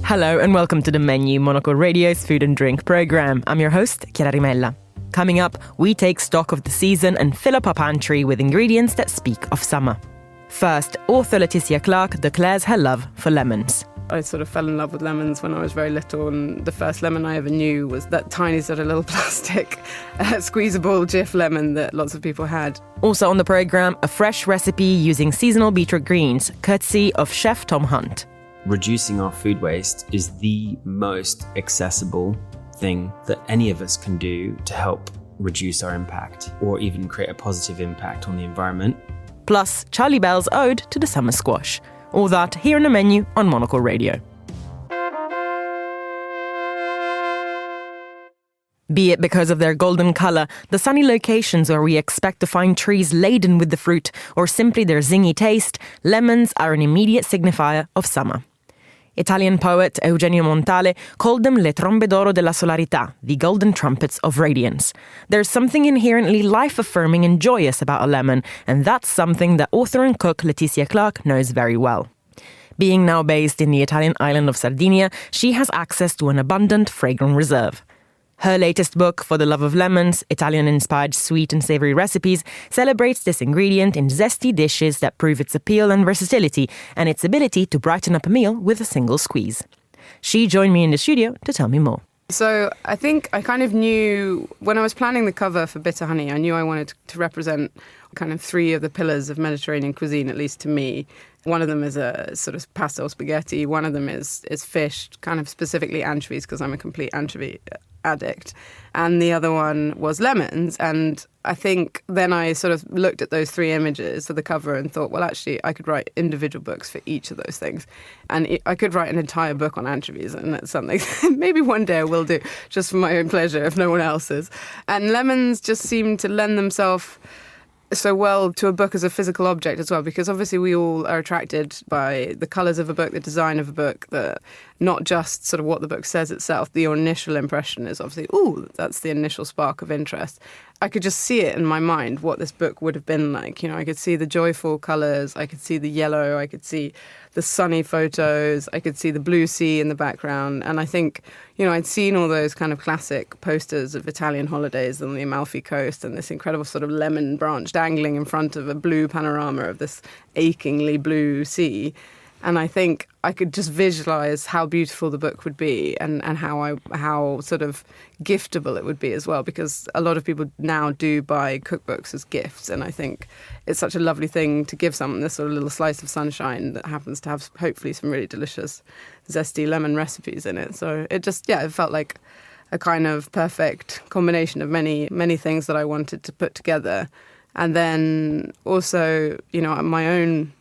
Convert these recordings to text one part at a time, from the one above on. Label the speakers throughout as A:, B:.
A: Hello and welcome to The Menu, Monocle Radio's food and drink programme. I'm your host, Chiara Rimella. Coming up, we take stock of the season and fill up our pantry with ingredients that speak of summer. First, author Leticia Clark declares her love for lemons.
B: I sort of fell in love with lemons when I was very little, and the first lemon I ever knew was that tiny sort of little plastic squeezable Jif lemon that lots of people had.
A: Also on the programme, a fresh recipe using seasonal beetroot greens, courtesy of Chef Tom Hunt.
C: Reducing our food waste is the most accessible thing that any of us can do to help reduce our impact or even create a positive impact on the environment.
A: Plus, Charlie Bell's ode to the summer squash. All that here in The Menu on Monocle Radio. Be it because of their golden colour, the sunny locations where we expect to find trees laden with the fruit, or simply their zingy taste, lemons are an immediate signifier of summer. Italian poet Eugenio Montale called them le trombe d'oro della solarità, the golden trumpets of radiance. There's something inherently life-affirming and joyous about a lemon, and that's something that author and cook Leticia Clark knows very well. Being now based in the Italian island of Sardinia, she has access to an abundant fragrant reserve. Her latest book, For the Love of Lemons, Italian-inspired sweet and savoury recipes, celebrates this ingredient in zesty dishes that prove its appeal and versatility and its ability to brighten up a meal with a single squeeze. She joined me in the studio to tell me more.
B: So I think I kind of knew, when I was planning the cover for Bitter Honey, I knew I wanted to represent kind of three of the pillars of Mediterranean cuisine, at least to me. One of them is a sort of pastel spaghetti. One of them is fish, kind of specifically anchovies, because I'm a complete anchovy addict. And the other one was lemons. And I think then I sort of looked at those three images for the cover and thought, well, actually, I could write individual books for each of those things. And I could write an entire book on anchovies, and that's something maybe one day I will do, just for my own pleasure, if no one else's. And lemons just seem to lend themselves so well to a book as a physical object as well, because obviously we all are attracted by the colours of a book, the design of a book, not just sort of what the book says itself. The initial impression is obviously, ooh, that's the initial spark of interest. I could just see it in my mind, what this book would have been like. You know, I could see the joyful colours, I could see the yellow, I could see the sunny photos, I could see the blue sea in the background. And I think, you know, I'd seen all those kind of classic posters of Italian holidays on the Amalfi Coast and this incredible sort of lemon branch dangling in front of a blue panorama of this achingly blue sea. And I think I could just visualise how beautiful the book would be and how sort of giftable it would be as well, because a lot of people now do buy cookbooks as gifts, and I think it's such a lovely thing to give someone this sort of little slice of sunshine that happens to have hopefully some really delicious zesty lemon recipes in it. So it just, it felt like a kind of perfect combination of many, many things that I wanted to put together. And then also, you know, my own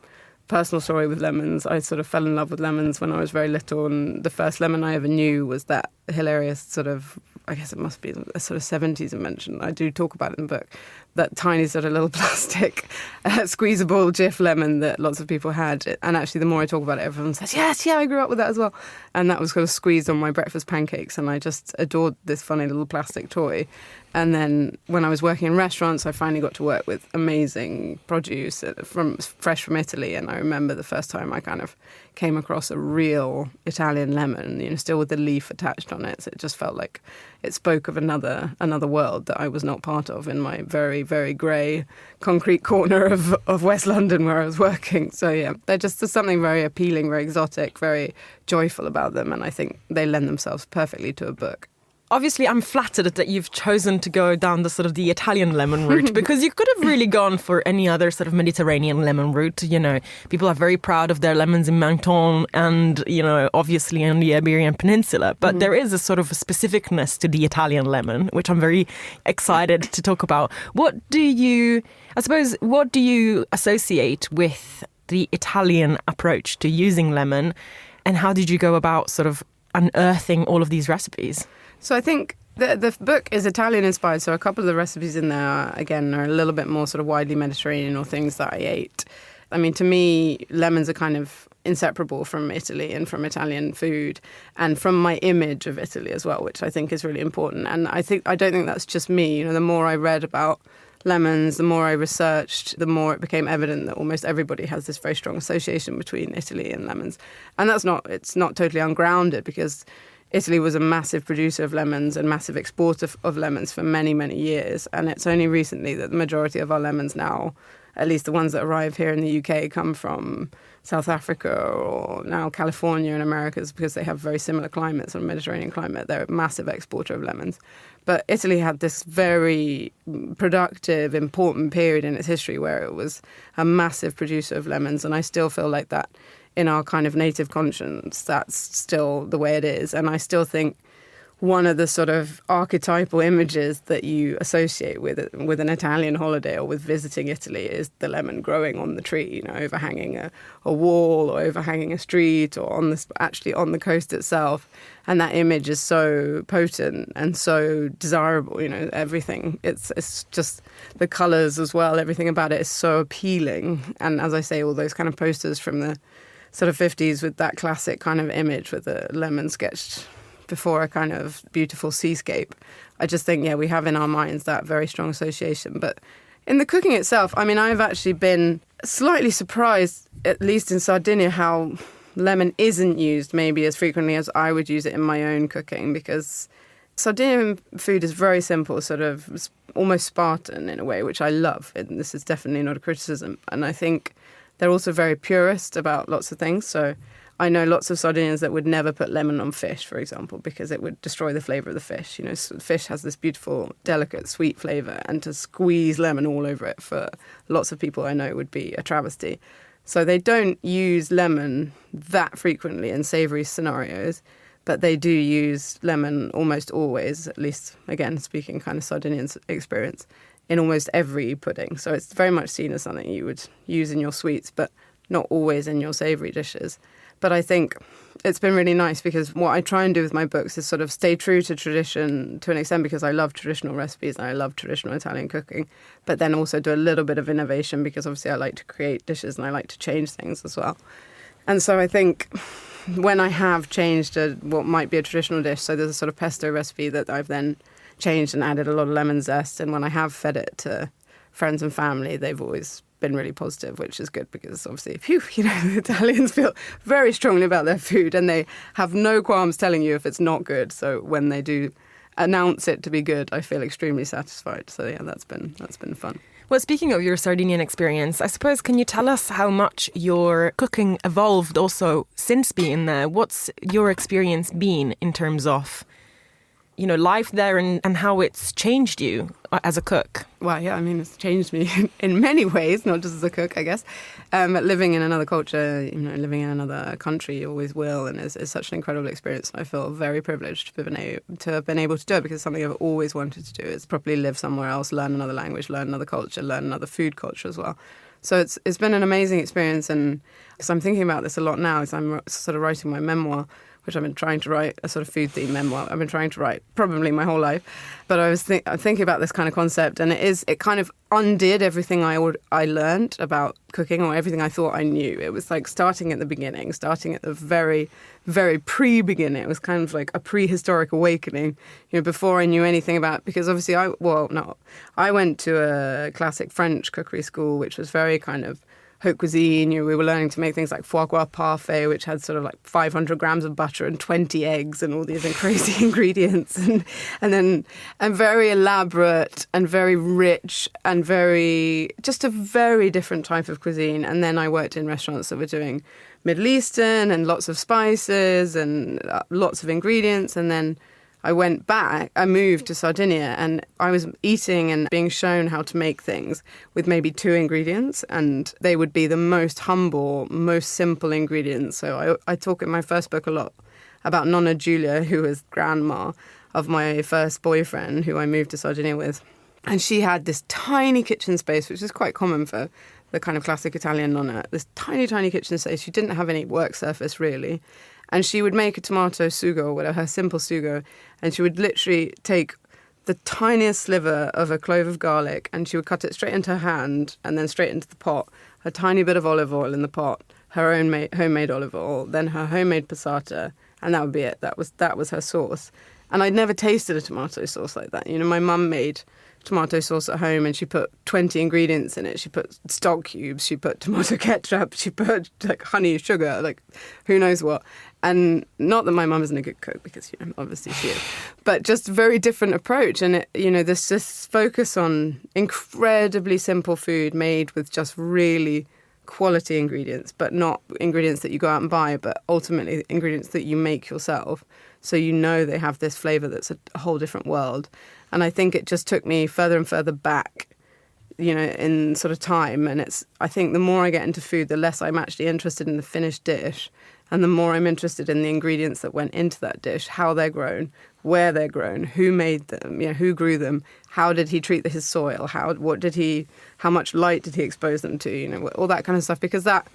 B: personal story with lemons. I sort of fell in love with lemons when I was very little, and the first lemon I ever knew was that hilarious sort of, I guess it must be a sort of 70s invention. I do talk about it in the book. That tiny sort of little plastic squeezable Jif lemon that lots of people had. And actually, the more I talk about it, everyone says, yes, I grew up with that as well. And that was kind of squeezed on my breakfast pancakes. And I just adored this funny little plastic toy. And then when I was working in restaurants, I finally got to work with amazing produce fresh from Italy. And I remember the first time I kind of came across a real Italian lemon, you know, still with the leaf attached on it. So it just felt like it spoke of another world that I was not part of in my very, very grey concrete corner of West London where I was working. So yeah, there's something very appealing, very exotic, very joyful about them. And I think they lend themselves perfectly to a book.
A: Obviously, I'm flattered that you've chosen to go down the sort of the Italian lemon route, because you could have really gone for any other sort of Mediterranean lemon route. You know, people are very proud of their lemons in Menton and, you know, obviously on the Iberian Peninsula. But there is a sort of a specificness to the Italian lemon, which I'm very excited to talk about. What do you associate with the Italian approach to using lemon, and how did you go about sort of unearthing all of these recipes?
B: So I think the book is Italian-inspired, so a couple of the recipes in there, again, are a little bit more sort of widely Mediterranean or things that I ate. I mean, to me, lemons are kind of inseparable from Italy and from Italian food and from my image of Italy as well, which I think is really important. And I don't think that's just me. You know, the more I read about lemons, the more I researched, the more it became evident that almost everybody has this very strong association between Italy and lemons. And it's not totally ungrounded, because Italy was a massive producer of lemons and massive exporter of lemons for many, many years. And it's only recently that the majority of our lemons now, at least the ones that arrive here in the UK, come from South Africa or now California and Americas, because they have very similar climates, a Mediterranean climate. They're a massive exporter of lemons. But Italy had this very productive, important period in its history where it was a massive producer of lemons. And I still feel like that in our kind of native conscience, that's still the way it is. And I still think one of the sort of archetypal images that you associate with an Italian holiday or with visiting Italy is the lemon growing on the tree, overhanging a wall or overhanging a street or actually on the coast itself. And that image is so potent and so desirable, everything. It's just the colours as well, everything about it is so appealing. And as I say, all those kind of posters from the sort of 50s with that classic kind of image with the lemon sketched before a kind of beautiful seascape. I just think, we have in our minds that very strong association. But in the cooking itself, I've actually been slightly surprised, at least in Sardinia, how lemon isn't used maybe as frequently as I would use it in my own cooking, because Sardinian food is very simple, sort of almost Spartan in a way, which I love. And this is definitely not a criticism. And I think they're also very purist about lots of things. So I know lots of Sardinians that would never put lemon on fish, for example, because it would destroy the flavour of the fish. Fish has this beautiful, delicate, sweet flavour, and to squeeze lemon all over it for lots of people I know would be a travesty. So they don't use lemon that frequently in savoury scenarios, but they do use lemon almost always, at least, again, speaking kind of Sardinian experience, in almost every pudding. So it's very much seen as something you would use in your sweets, but not always in your savoury dishes. But I think it's been really nice, because what I try and do with my books is sort of stay true to tradition to an extent, because I love traditional recipes and I love traditional Italian cooking, but then also do a little bit of innovation, because obviously I like to create dishes and I like to change things as well. And so I think when I have changed what might be a traditional dish, so there's a sort of pesto recipe that I've then changed and added a lot of lemon zest, and when I have fed it to friends and family, they've always been really positive, which is good, because obviously, the Italians feel very strongly about their food and they have no qualms telling you if it's not good. So when they do announce it to be good, I feel extremely satisfied. So that's been fun.
A: Well, speaking of your Sardinian experience, I suppose, can you tell us how much your cooking evolved also since being there? What's your experience been in terms of, life there and how it's changed you as a cook?
B: Well, it's changed me in many ways, not just as a cook, I guess. Living in another culture, living in another country, you always will, and it's such an incredible experience. I feel very privileged to have been able to do it, because it's something I've always wanted to do is properly live somewhere else, learn another language, learn another culture, learn another food culture as well. So it's been an amazing experience, and because I'm thinking about this a lot now as I'm sort of writing my memoir, which I've been trying to write, a sort of food-themed memoir. I've been trying to write probably my whole life. But I'm thinking about this kind of concept, and it kind of undid everything I learned about cooking, or everything I thought I knew. It was like starting at the beginning, starting at the very, very pre-beginning. It was kind of like a prehistoric awakening, before I knew anything about, because obviously I went to a classic French cookery school, which was very kind of haute cuisine. We were learning to make things like foie gras parfait, which had sort of like 500 grams of butter and 20 eggs and all these crazy ingredients, and very elaborate and very rich and just a very different type of cuisine. And then I worked in restaurants that were doing Middle Eastern and lots of spices and lots of ingredients. And then I went back, I moved to Sardinia, and I was eating and being shown how to make things with maybe 2 ingredients, and they would be the most humble, most simple ingredients. So I talk in my first book a lot about Nonna Giulia, who was grandma of my first boyfriend, who I moved to Sardinia with. And she had this tiny kitchen space, which is quite common for the kind of classic Italian nonna, this tiny, tiny kitchen space. She didn't have any work surface, really. And she would make a tomato sugo, or whatever, her simple sugo, and she would literally take the tiniest sliver of a clove of garlic and she would cut it straight into her hand and then straight into the pot, a tiny bit of olive oil in the pot, her own homemade olive oil, then her homemade passata, and that would be it. That was her sauce. And I'd never tasted a tomato sauce like that. My mum made tomato sauce at home and she put 20 ingredients in it. She put stock cubes, she put tomato ketchup, she put like honey, sugar, like who knows what. And not that my mum isn't a good cook, because, you know, obviously she is, but just a very different approach. And, it, you know, this just focus on incredibly simple food made with just really quality ingredients, but not ingredients that you go out and buy, but ultimately ingredients that you make yourself. So you know they have this flavour that's a whole different world. And I think it just took me further and further back, you know, in sort of time. And I think the more I get into food, the less I'm actually interested in the finished dish. And the more I'm interested in the ingredients that went into that dish, how they're grown, where they're grown, who made them, you know, who grew them, how did he treat his soil, how much light did he expose them to, you know, all that kind of stuff. Because that,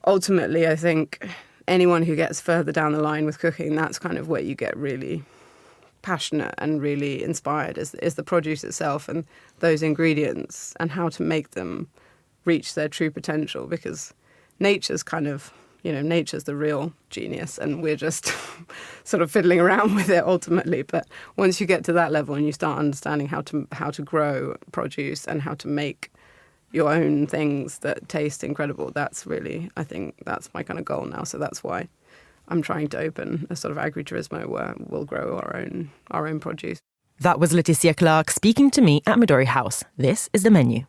B: ultimately, I think anyone who gets further down the line with cooking, that's kind of where you get really passionate and really inspired, is the produce itself and those ingredients and how to make them reach their true potential. Because nature's kind of, you know, nature's the real genius and we're just sort of fiddling around with it ultimately. But once you get to that level and you start understanding how to grow produce and how to make your own things that taste incredible, that's really, I think that's my kind of goal now. So that's why I'm trying to open a sort of agriturismo where we'll grow our own produce.
A: That was Leticia Clark speaking to me at Midori House. This is The Menu.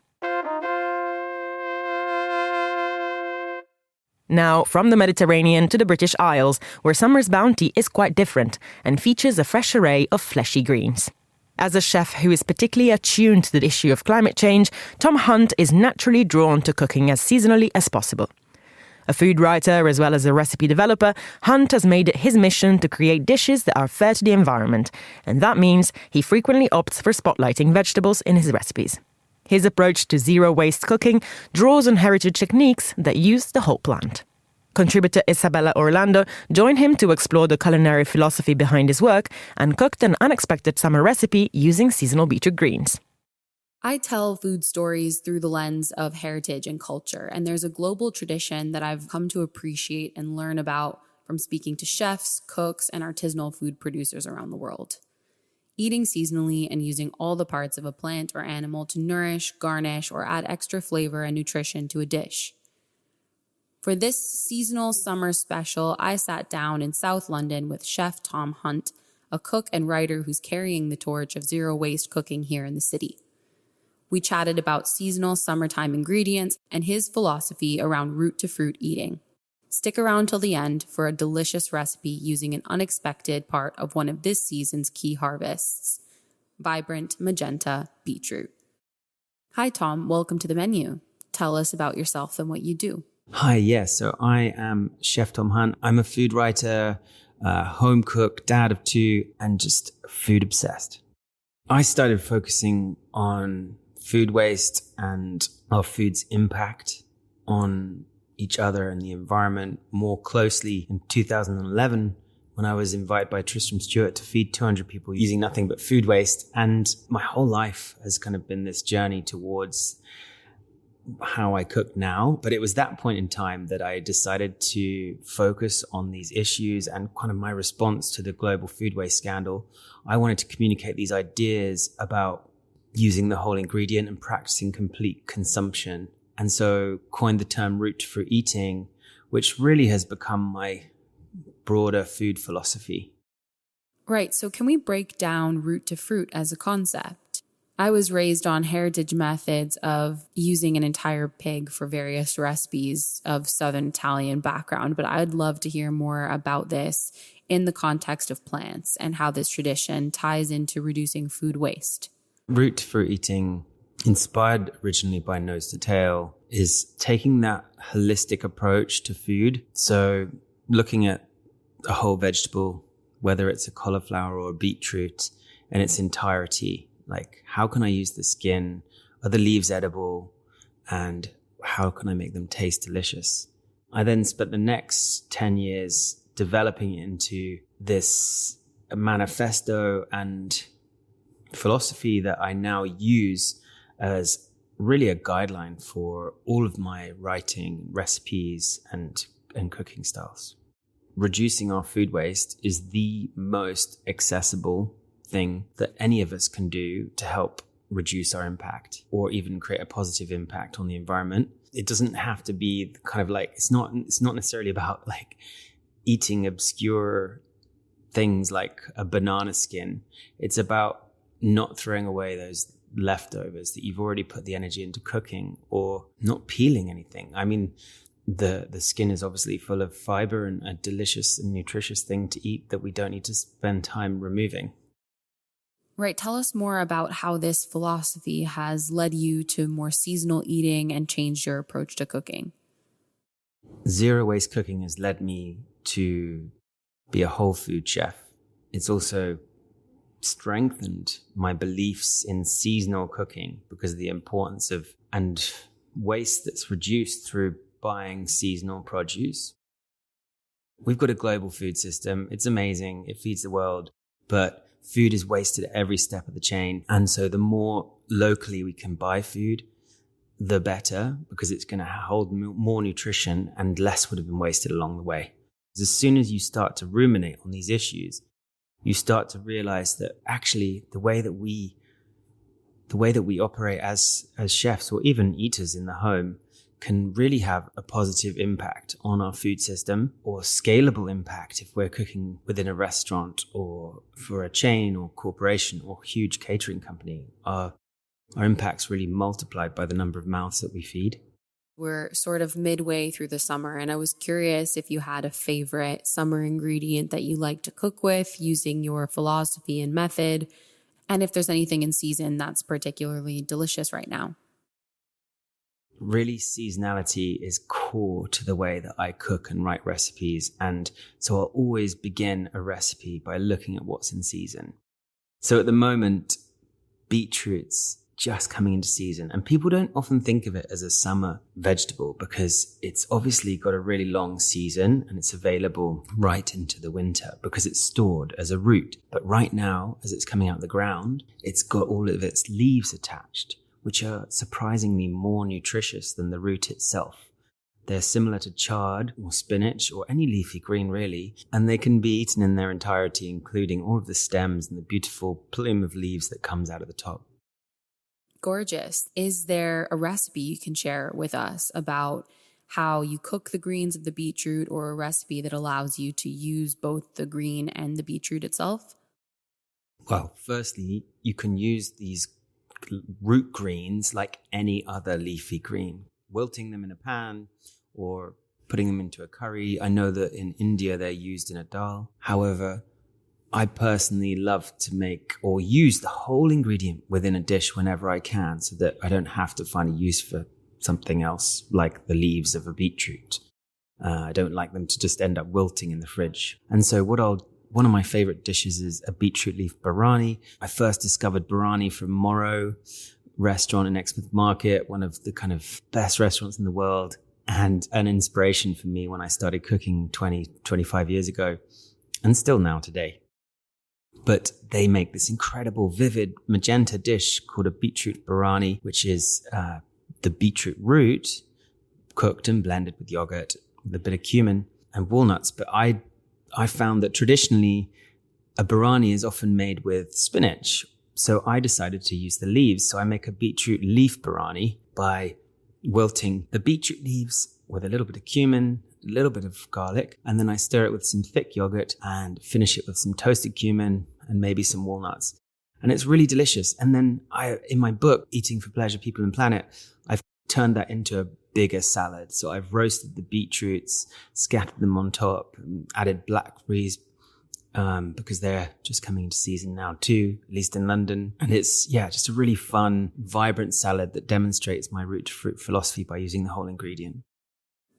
A: Now, from the Mediterranean to the British Isles, where summer's bounty is quite different and features a fresh array of fleshy greens. As a chef who is particularly attuned to the issue of climate change, Tom Hunt is naturally drawn to cooking as seasonally as possible. A food writer as well as a recipe developer, Hunt has made it his mission to create dishes that are fair to the environment, and that means he frequently opts for spotlighting vegetables in his recipes. His approach to zero-waste cooking draws on heritage techniques that use the whole plant. Contributor Isabella Orlando joined him to explore the culinary philosophy behind his work and cooked an unexpected summer recipe using seasonal beetroot greens.
D: I tell food stories through the lens of heritage and culture, and there's a global tradition that I've come to appreciate and learn about from speaking to chefs, cooks, and artisanal food producers around the world. Eating seasonally and using all the parts of a plant or animal to nourish, garnish, or add extra flavor and nutrition to a dish. For this seasonal summer special, I sat down in South London with Chef Tom Hunt, a cook and writer who's carrying the torch of zero-waste cooking here in the city. We chatted about seasonal summertime ingredients and his philosophy around root-to-fruit eating. Stick around till the end for a delicious recipe using an unexpected part of one of this season's key harvests, vibrant magenta beetroot. Hi, Tom. Welcome to The Menu. Tell us about yourself and what you do.
C: Hi, yes. So I am Chef Tom Hunt. I'm a food writer, home cook, dad of two, and just food obsessed. I started focusing on food waste and our food's impact on each other and the environment more closely in 2011 when I was invited by Tristram Stewart to feed 200 people using nothing but food waste. And my whole life has kind of been this journey towards how I cook now. But it was that point in time that I decided to focus on these issues and kind of my response to the global food waste scandal. I wanted to communicate these ideas about using the whole ingredient and practicing complete consumption. And so coined the term root-to-fruit eating, which really has become my broader food philosophy.
D: Right, so can we break down root-to-fruit as a concept? I was raised on heritage methods of using an entire pig for various recipes of Southern Italian background, but I'd love to hear more about this in the context of plants and how this tradition ties into reducing food waste.
C: Root-to-fruit eating, inspired originally by Nose to Tail, is taking that holistic approach to food. So looking at a whole vegetable, whether it's a cauliflower or a beetroot, in its entirety. Like, how can I use the skin? Are the leaves edible? And how can I make them taste delicious? I then spent the next 10 years developing it into this manifesto and philosophy that I now use as really a guideline for all of my writing, recipes, and cooking styles. Reducing our food waste is the most accessible thing that any of us can do to help reduce our impact or even create a positive impact on the environment. It doesn't have to be kind of like, it's not necessarily about like eating obscure things like a banana skin. It's about not throwing away those leftovers that you've already put the energy into cooking, or not peeling anything. I mean, the skin is obviously full of fiber and a delicious and nutritious thing to eat that we don't need to spend time removing.
D: Right. Tell us more about how this philosophy has led you to more seasonal eating and changed your approach to cooking.
C: Zero waste cooking has led me to be a whole food chef. It's also strengthened my beliefs in seasonal cooking because of the importance of and waste that's reduced through buying seasonal produce. We've got a global food system. It's amazing. It feeds the world, but food is wasted at every step of the chain. And so the more locally we can buy food, the better, because it's going to hold more nutrition and less would have been wasted along the way. As soon as you start to ruminate on these issues, you start to realize that actually the way that we operate as chefs or even eaters in the home can really have a positive impact on our food system, or scalable impact if we're cooking within a restaurant or for a chain or corporation or huge catering company. Our impact's really multiplied by the number of mouths that we feed.
D: We're sort of midway through the summer, and I was curious if you had a favorite summer ingredient that you like to cook with using your philosophy and method, and if there's anything in season that's particularly delicious right now.
C: Really, seasonality is core to the way that I cook and write recipes. And so I'll always begin a recipe by looking at what's in season. So at the moment, beetroot's just coming into season, and people don't often think of it as a summer vegetable because it's obviously got a really long season and it's available right into the winter because it's stored as a root. But right now, as it's coming out of the ground, it's got all of its leaves attached, which are surprisingly more nutritious than the root itself. They're similar to chard or spinach or any leafy green really, and they can be eaten in their entirety, including all of the stems and the beautiful plume of leaves that comes out of the top.
D: Gorgeous. Is there a recipe you can share with us about how you cook the greens of the beetroot, or a recipe that allows you to use both the green and the beetroot itself?
C: Well, firstly, you can use these root greens like any other leafy green, wilting them in a pan or putting them into a curry. I know that in India they're used in a dal. However, I personally love to make or use the whole ingredient within a dish whenever I can, so that I don't have to find a use for something else like the leaves of a beetroot. I don't like them to just end up wilting in the fridge. And so one of my favorite dishes is a beetroot leaf biryani. I first discovered biryani from Moro restaurant in Exmouth Market, one of the kind of best restaurants in the world, and an inspiration for me when I started cooking 25 years ago, and still now today. But they make this incredible, vivid magenta dish called a beetroot biryani, which is the beetroot root cooked and blended with yogurt, with a bit of cumin and walnuts. But I found that traditionally a biryani is often made with spinach. So I decided to use the leaves. So I make a beetroot leaf biryani by wilting the beetroot leaves with a little bit of cumin, a little bit of garlic, and then I stir it with some thick yogurt and finish it with some toasted cumin and maybe some walnuts. And it's really delicious. And then in my book, Eating for Pleasure, People and Planet, I've turned that into a bigger salad. So I've roasted the beetroots, scattered them on top, and added blackberries because they're just coming into season now too, at least in London. And it's, just a really fun, vibrant salad that demonstrates my root to fruit philosophy by using the whole ingredient.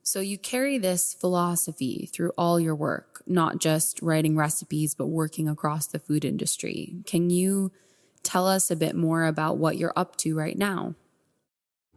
D: So you carry this philosophy through all your work, not just writing recipes, but working across the food industry. Can you tell us a bit more about what you're up to right now?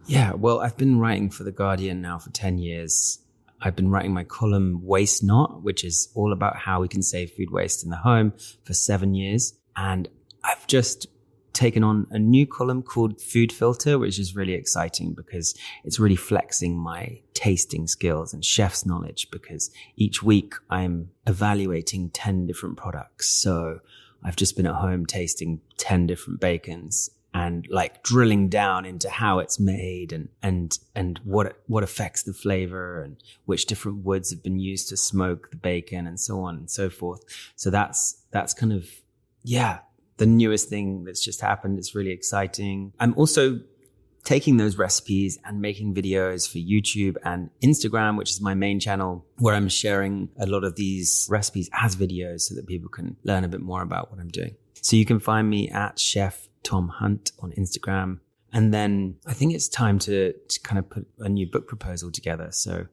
C: Yeah, well, I've been writing for The Guardian now for 10 years. I've been writing my column Waste Not, which is all about how we can save food waste in the home, for 7 years. And I've just taken on a new column called Food Filter, which is really exciting because it's really flexing my tasting skills and chef's knowledge, because each week I'm evaluating 10 different products. So I've just been at home tasting 10 different bacons, and like drilling down into how it's made and what affects the flavor and which different woods have been used to smoke the bacon and so on and so forth. So that's kind of, the newest thing that's just happened. It's really exciting. I'm also taking those recipes and making videos for YouTube and Instagram, which is my main channel, where I'm sharing a lot of these recipes as videos so that people can learn a bit more about what I'm doing. So you can find me at Chef Tom Hunt on Instagram. And then I think it's time to kind of put a new book proposal together. So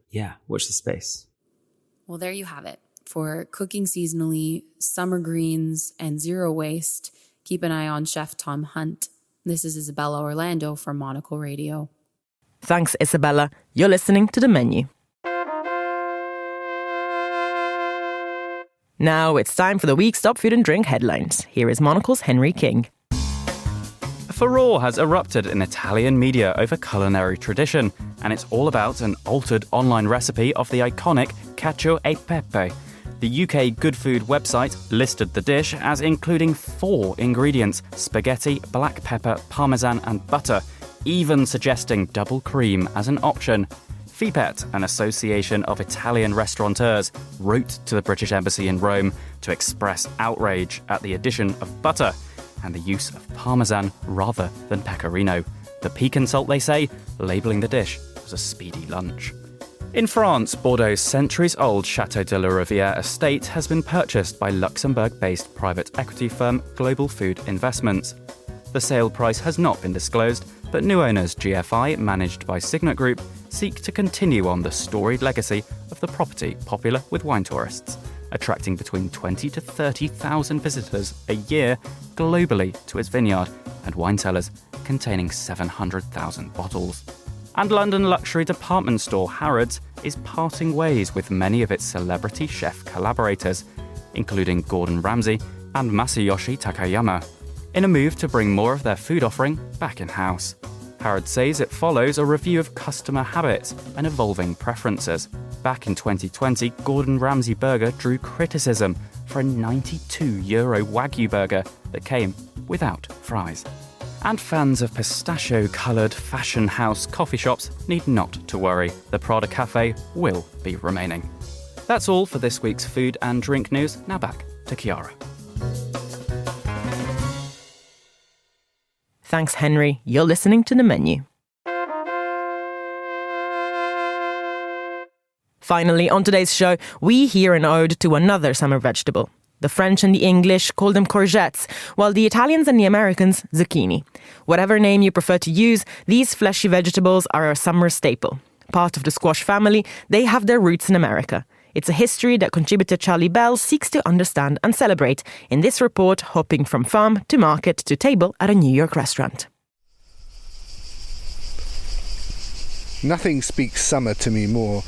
C: watch the space.
D: Well, there you have it. For cooking seasonally, summer greens, and zero waste, keep an eye on Chef Tom Hunt. This is Isabella Orlando from Monocle Radio.
A: Thanks, Isabella. You're listening to The Menu. Now it's time for the week's top food and drink headlines. Here is Monocle's Henry King.
E: Furore has erupted in Italian media over culinary tradition, and it's all about an altered online recipe of the iconic cacio e pepe. The UK Good Food website listed the dish as including 4 ingredients: spaghetti, black pepper, parmesan and butter, even suggesting double cream as an option. FIPET, an association of Italian restaurateurs, wrote to the British Embassy in Rome to express outrage at the addition of butter and the use of parmesan rather than pecorino. The pecan salt, they say, labelling the dish as a speedy lunch. In France, Bordeaux's centuries-old Château de la Rivière estate has been purchased by Luxembourg-based private equity firm Global Food Investments. The sale price has not been disclosed, but new owners GFI, managed by Signet Group, seek to continue on the storied legacy of the property popular with wine tourists, attracting between 20 to 30,000 visitors a year globally to its vineyard and wine cellars containing 700,000 bottles. And London luxury department store Harrods is parting ways with many of its celebrity chef collaborators, including Gordon Ramsay and Masayoshi Takayama, in a move to bring more of their food offering back in-house. Harrods says it follows a review of customer habits and evolving preferences. Back in 2020, Gordon Ramsay Burger drew criticism for a €92 Wagyu burger that came without fries. And fans of pistachio-coloured fashion house coffee shops need not to worry. The Prada Cafe will be remaining. That's all for this week's food and drink news. Now back to Chiara.
A: Thanks, Henry. You're listening to The Menu. Finally, on today's show, we hear an ode to another summer vegetable. The French and the English call them courgettes, while the Italians and the Americans, zucchini. Whatever name you prefer to use, these fleshy vegetables are a summer staple. Part of the squash family, they have their roots in America. It's a history that contributor Charlie Bell seeks to understand and celebrate in this report, hopping from farm to market to table at a New York restaurant.
F: Nothing speaks summer to me more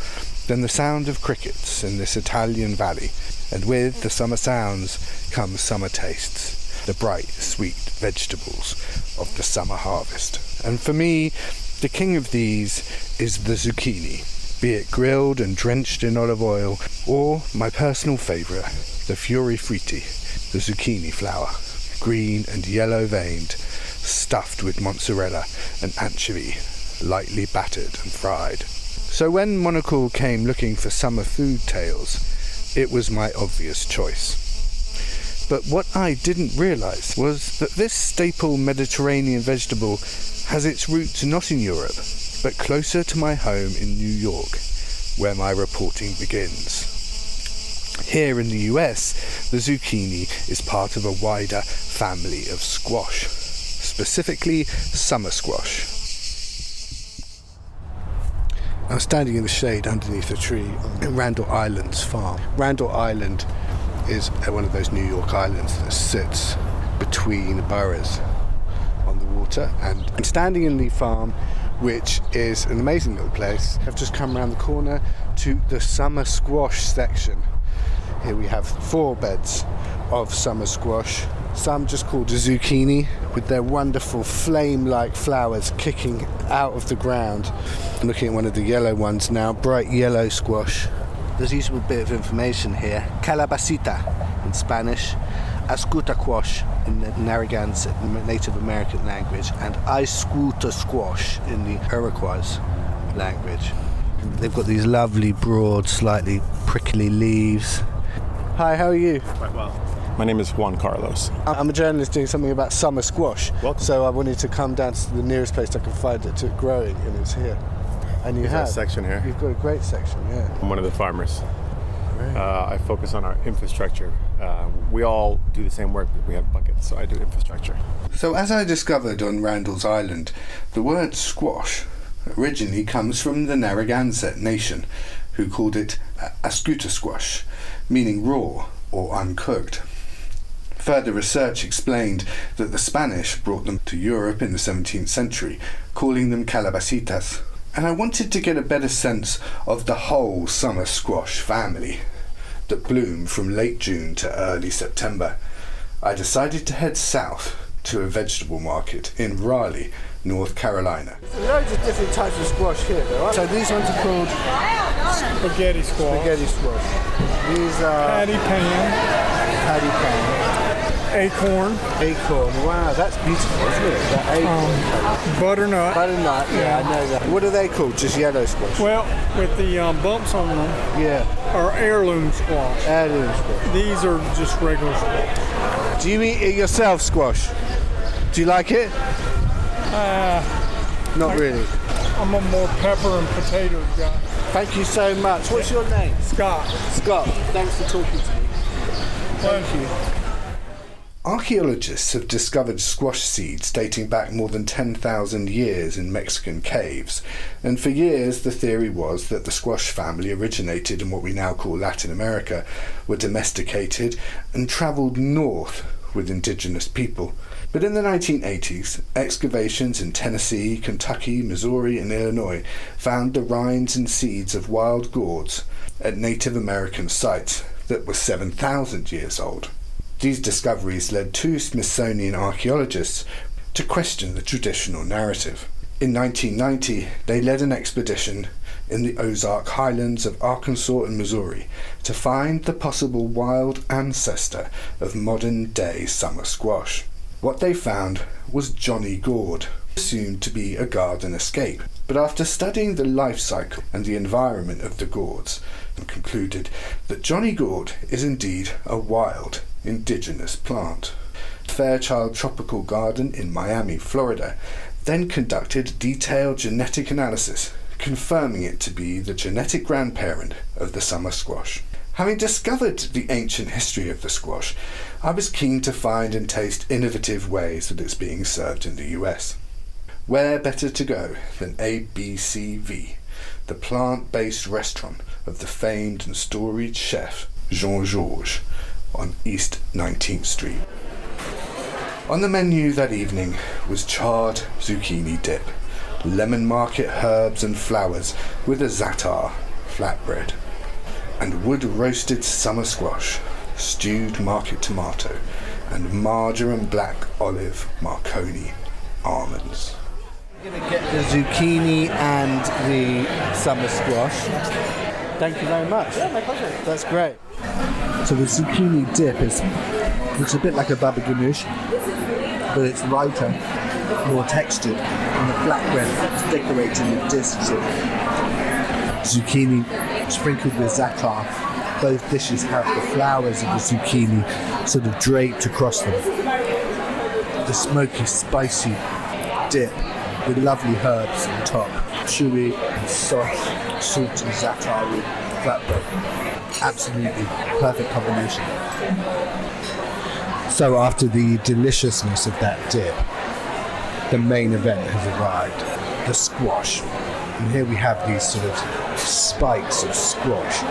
F: than the sound of crickets in this Italian valley. And with the summer sounds come summer tastes, the bright, sweet vegetables of the summer harvest. And for me, the king of these is the zucchini, be it grilled and drenched in olive oil, or my personal favourite, the fiori fritti, the zucchini flower, green and yellow veined, stuffed with mozzarella and anchovy, lightly battered and fried. So when Monocle came looking for summer food tales, it was my obvious choice. But what I didn't realise was that this staple Mediterranean vegetable has its roots not in Europe, but closer to my home in New York, where my reporting begins. Here in the US, the zucchini is part of a wider family of squash, specifically summer squash. I'm standing in the shade underneath a tree on Randall Island's farm. Randall Island is one of those New York islands that sits between boroughs on the water. And I'm standing in the farm, which is an amazing little place. I've just come around the corner to the summer squash section. Here we have 4 beds of summer squash. Some just called a zucchini, with their wonderful flame-like flowers kicking out of the ground. I'm looking at one of the yellow ones now, bright yellow squash. There's a useful bit of information here. Calabacita in Spanish, ascuta squash in the Narragansett, the Native American language, and Aiscuta squash in the Iroquois language. They've got these lovely, broad, slightly prickly leaves. Hi, how are you?
G: Quite well. My name is Juan Carlos.
F: I'm a journalist doing something about summer squash.
G: Welcome.
F: So I wanted to come down to the nearest place I can find it to growing, and it's here. And you have
G: a section here.
F: You've got a great section, yeah.
G: I'm one of the farmers. I focus on our infrastructure. We all do the same work, but we have buckets, so I do infrastructure.
F: So as I discovered on Randall's Island, the word squash originally comes from the Narragansett nation, who called it ascuta squash, meaning raw or uncooked. Further research explained that the Spanish brought them to Europe in the 17th century, calling them calabacitas. And I wanted to get a better sense of the whole summer squash family that bloom from late June to early September. I decided to head south to a vegetable market in Raleigh, North Carolina. There's loads of different types of squash here, though. So these ones are called
H: spaghetti squash.
F: Spaghetti squash. These are
H: patty pan. Acorn.
F: Wow, that's beautiful, isn't it? That acorn.
H: Butternut.
F: Butternut, yeah, I know that. What are they called? Just yellow squash?
H: Well, with the bumps on them, are heirloom squash.
F: Heirloom squash.
H: These are just regular squash.
F: Do you eat it yourself, squash? Do you like it? Not really.
H: I'm a more pepper and potato guy.
F: Thank you so much. What's your name?
H: Scott.
F: Scott, thanks for talking to me.
H: Thank you.
F: Archaeologists have discovered squash seeds dating back more than 10,000 years in Mexican caves, and for years the theory was that the squash family originated in what we now call Latin America, were domesticated and travelled north with indigenous people. But in the 1980s, excavations in Tennessee, Kentucky, Missouri and Illinois found the rinds and seeds of wild gourds at Native American sites that were 7,000 years old. These discoveries led two Smithsonian archaeologists to question the traditional narrative. In 1990, they led an expedition in the Ozark Highlands of Arkansas and Missouri to find the possible wild ancestor of modern-day summer squash. What they found was Johnny Gourd, assumed to be a garden escape. But after studying the life cycle and the environment of the gourds, they concluded that Johnny Gourd is indeed a wild, indigenous plant. Fairchild Tropical Garden in Miami, Florida, then conducted detailed genetic analysis, confirming it to be the genetic grandparent of the summer squash. Having discovered the ancient history of the squash, I was keen to find and taste innovative ways that it's being served in the US. Where better to go than ABCV, the plant-based restaurant of the famed and storied chef Jean-Georges on East 19th Street. On the menu that evening was charred zucchini dip, lemon market herbs and flowers with a za'atar flatbread, and wood-roasted summer squash, stewed market tomato, and marjoram black olive Marconi almonds. I'm going to get the zucchini and the summer squash. Thank you very much. Yeah, my pleasure. That's great. So the zucchini dip looks a bit like a baba ganoush, but it's lighter, more textured, and the flatbread is decorated with discs of zucchini sprinkled with za'atar. Both dishes have the flowers of the zucchini sort of draped across them. The smoky, spicy dip with lovely herbs on top, chewy and soft, salty za'atar with flatbread. Absolutely perfect combination. So after the deliciousness of that dip, the main event has arrived, the squash. And here we have these sort of spikes of squash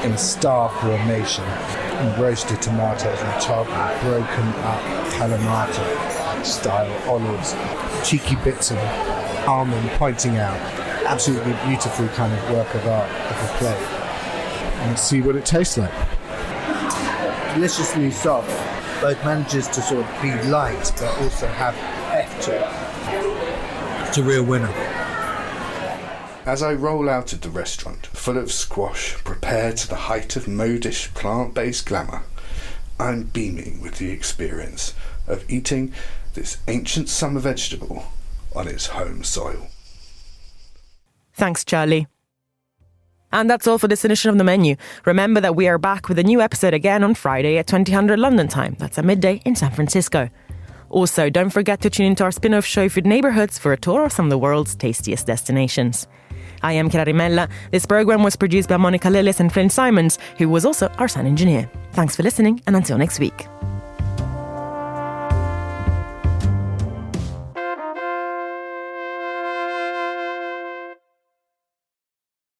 F: in star formation, and roasted tomatoes on top, and broken up Kalamata style olives, cheeky bits of almond pointing out. Absolutely beautiful kind of work of art of a plate. And let's see what it tastes like. Deliciously soft. Both manages to sort of be light but also have heft to it. It's a real winner. As I roll out of the restaurant, full of squash, prepared to the height of modish plant-based glamour, I'm beaming with the experience of eating this ancient summer vegetable on its home soil.
A: Thanks, Charlie. And that's all for this edition of The Menu. Remember that we are back with a new episode again on Friday at 2000 London time. That's at midday in San Francisco. Also, don't forget to tune into our spin-off show Food Neighborhoods for a tour of some of the world's tastiest destinations. I am Chiara Rimella. This program was produced by Monica Lillis and Flynn Simons, who was also our sound engineer. Thanks for listening, and until next week.